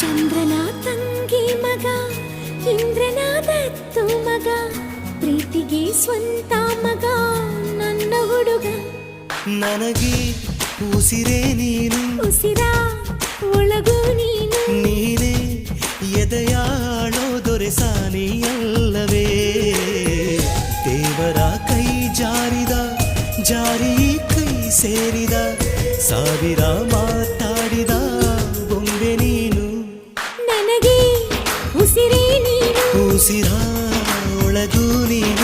ಚಂದ್ರನ ತಂಗಿ ಮಗ ಇಂದ್ರನ ದತ್ತು ಮಗ ಪ್ರೀತಿಗೆ ಸ್ವಂತ ಮಗ ನನ್ನ ಹುಡುಗ ನನಗೆ ಉಸಿರೇ ನೀನು ಉಸಿರ ಒಳಗೂ ನೀನು ನೀನೇ ಎದೆಯಾಳೋ ದೊರೆಸಾನಿಯಲ್ಲವೇ ದೇವರ ಕೈ ಜಾರಿದ ಜಾರಿ ಕೈ ಸೇರಿದ ಸಾವಿರ ಮಾತಾಡಿದ ಬೊಂಬೆ ನೀನು ನನಗೆ ಉಸಿರೇ ನೀನು ಉಸಿರ ಒಳಗೂ ನೀನು